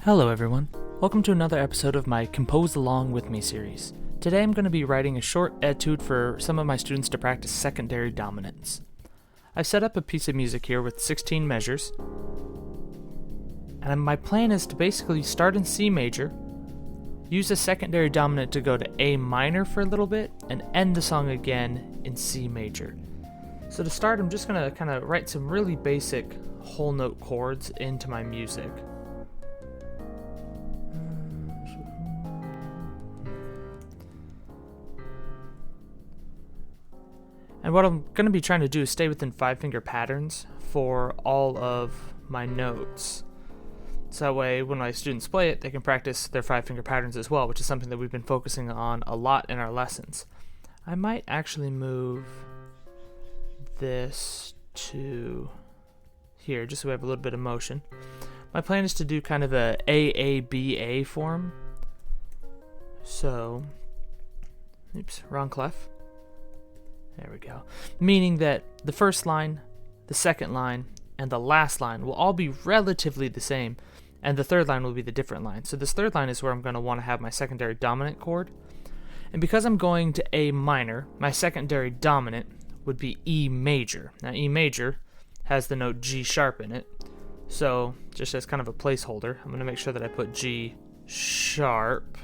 Hello everyone, welcome to another episode of my Compose Along With Me series. Today I'm going to be writing a short etude for some of my students to practice secondary dominants. I've set up a piece of music here with 16 measures, and my plan is to basically start in C major, use a secondary dominant to go to A minor for a little bit, and end the song again in C major. So to start, I'm just going to kind of write some really basic whole note chords into my music. And what I'm going to be trying to do is stay within 5-finger patterns for all of my notes. So that way, when my students play it, they can practice their 5-finger patterns as well, which is something that we've been focusing on a lot in our lessons. I might actually move this to here, just so we have a little bit of motion. My plan is to do kind of a AABA form. So, oops, wrong clef. There we go. Meaning that the first line, the second line, and the last line will all be relatively the same, and the third line will be the different line. So this third line is where I'm going to want to have my secondary dominant chord. And because I'm going to A minor, my secondary dominant would be E major. Now E major has the note G sharp in it, so just as kind of a placeholder, I'm going to make sure that I put G sharp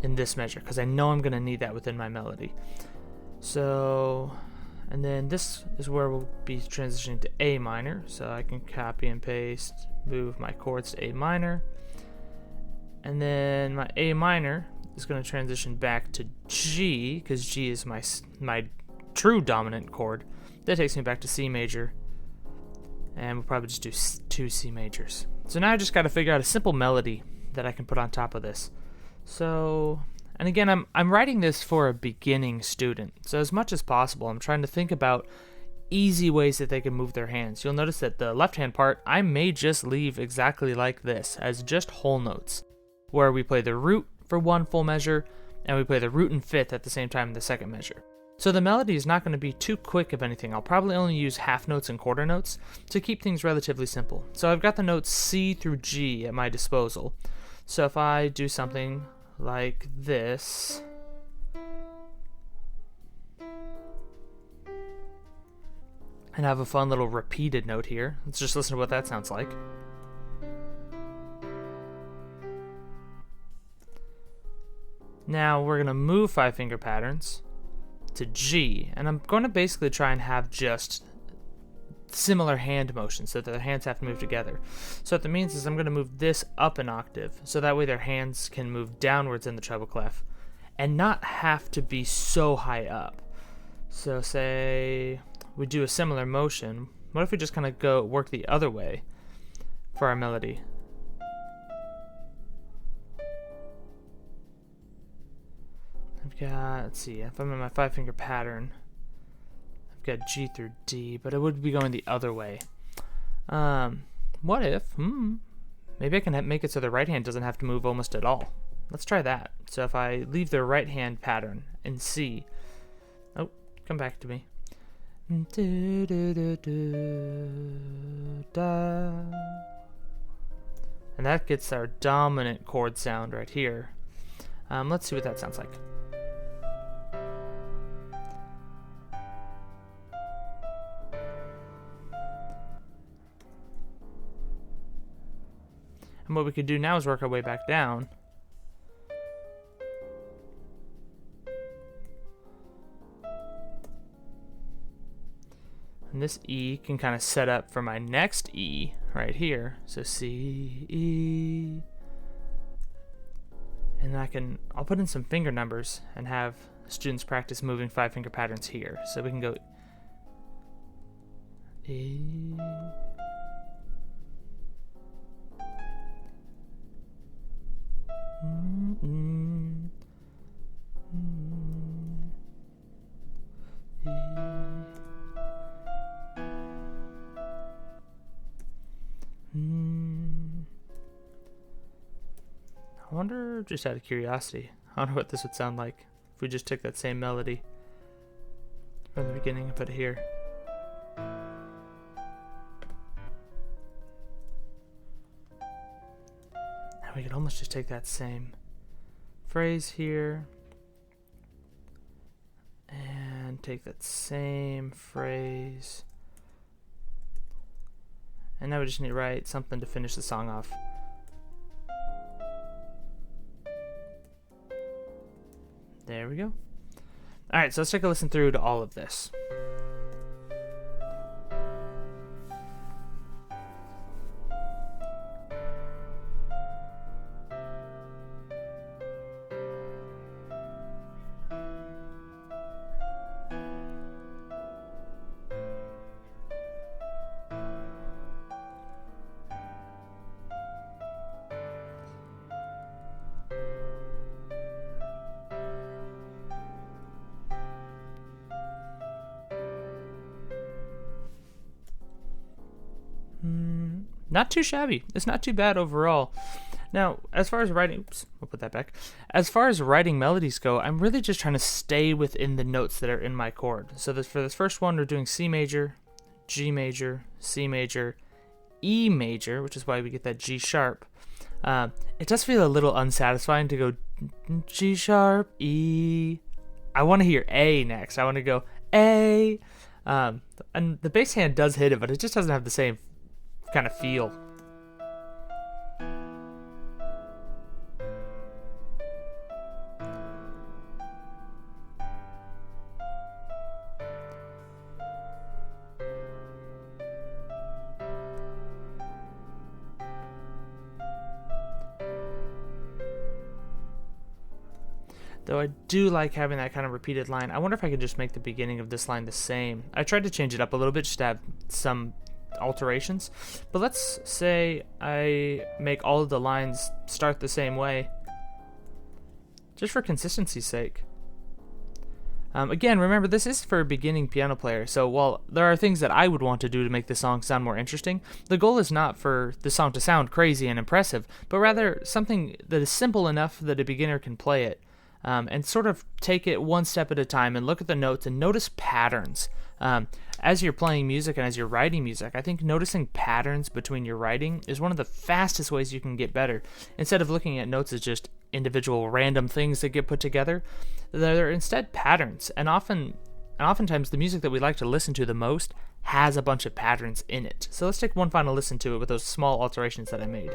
in this measure, because I know I'm going to need that within my melody. So, and then this is where we'll be transitioning to A minor, so I can copy and paste, move my chords to A minor, and then my A minor is going to transition back to G, because G is my true dominant chord. That takes me back to C major, and we'll probably just do 2 C majors. So now I just got to figure out a simple melody that I can put on top of this. So, and again, I'm writing this for a beginning student, so as much as possible, I'm trying to think about easy ways that they can move their hands. You'll notice that the left-hand part, I may just leave exactly like this, as just whole notes, where we play the root for one full measure, and we play the root and fifth at the same time in the second measure. So the melody is not going to be too quick of anything. I'll probably only use half notes and quarter notes to keep things relatively simple. So I've got the notes C through G at my disposal. So if I do something like this, and have a fun little repeated note here. Let's just listen to what that sounds like. Now we're going to move 5-finger patterns to G, and I'm going to basically try and have just similar hand motions so that their hands have to move together. So what that means is I'm going to move this up an octave, so that way their hands can move downwards in the treble clef and not have to be so high up. So say we do a similar motion. What if we just kind of work the other way for our melody? I've got, let's see, if I'm in my 5-finger pattern, I've got G through D, but it would be going the other way. What if, maybe I can make it so the right hand doesn't have to move almost at all. Let's try that. So if I leave the right hand pattern in C, oh, come back to me. And that gets our dominant chord sound right here. Let's see what that sounds like. And what we could do now is work our way back down. And this E can kind of set up for my next E right here. So C, E. And I'll put in some finger numbers and have students practice moving 5-finger patterns here. So we can go E. I wonder, just out of curiosity, I wonder what this would sound like if we just took that same melody from the beginning and put it here. And we could almost just take that same phrase here and take that same phrase. And now we just need to write something to finish the song off. There we go. Alright, so let's take a listen through to all of this. Not too shabby. It's not too bad overall. Now, as far as writing, we'll put that back. As far as writing melodies go, I'm really just trying to stay within the notes that are in my chord. So for this first one, we're doing C major, G major, C major, E major, which is why we get that G sharp. It does feel a little unsatisfying to go G sharp, E. I want to hear A next. I want to go A. And the bass hand does hit it, but it just doesn't have the same kind of feel. Though I do like having that kind of repeated line. I wonder if I could just make the beginning of this line the same. I tried to change it up a little bit just to have some alterations, but let's say I make all of the lines start the same way, just for consistency's sake. Again, remember, this is for a beginning piano player, so while there are things that I would want to do to make the song sound more interesting, the goal is not for the song to sound crazy and impressive, but rather something that is simple enough that a beginner can play it. And sort of take it one step at a time and look at the notes and notice patterns. As you're playing music and as you're writing music, I think noticing patterns between your writing is one of the fastest ways you can get better. Instead of looking at notes as just individual random things that get put together, they're instead patterns. And oftentimes the music that we like to listen to the most has a bunch of patterns in it. So let's take one final listen to it with those small alterations that I made.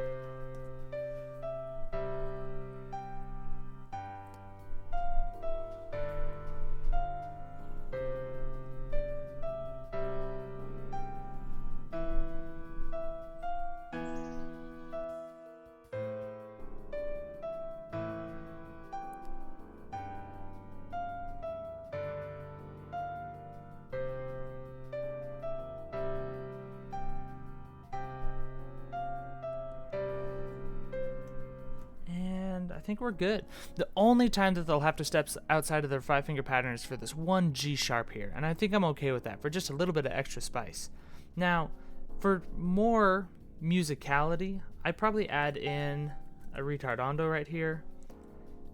I think we're good. The only time that they'll have to step outside of their 5-finger pattern is for this one G sharp here, and I think I'm okay with that for just a little bit of extra spice. Now, for more musicality, I'd probably add in a retardando right here,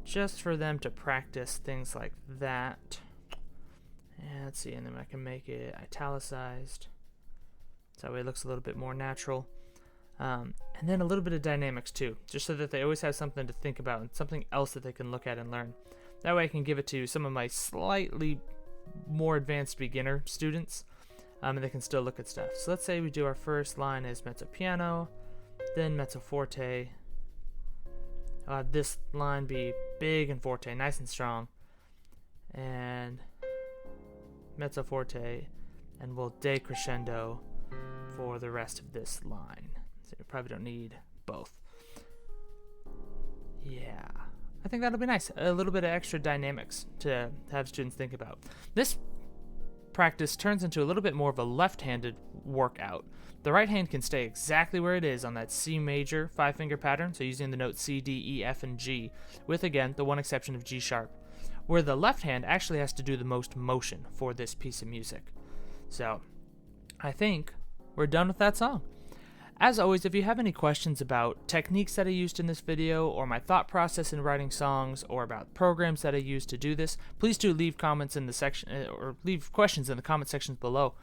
just for them to practice things like that. And let's see, and then I can make it italicized, so that way it looks a little bit more natural. And then a little bit of dynamics too, just so that they always have something to think about and something else that they can look at and learn. That way I can give it to some of my slightly more advanced beginner students, and they can still look at stuff. So let's say we do our first line as mezzo piano, then mezzo forte. This line be big and forte, nice and strong, and mezzo forte, and we'll decrescendo for the rest of this line. So you probably don't need both. Yeah, I think that'll be nice. A little bit of extra dynamics to have students think about. This practice turns into a little bit more of a left-handed workout. The right hand can stay exactly where it is on that C major 5-finger pattern, so using the notes C, D, E, F, and G, with again the one exception of G sharp, where the left hand actually has to do the most motion for this piece of music. So I think we're done with that song. As always, if you have any questions about techniques that I used in this video, or my thought process in writing songs, or about programs that I used to do this, please do leave comments in the section, or leave questions in the comment sections below.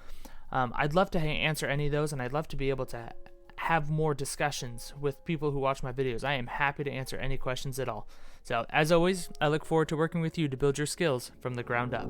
I'd love to answer any of those, and I'd love to be able to have more discussions with people who watch my videos. I am happy to answer any questions at all. So, as always, I look forward to working with you to build your skills from the ground up.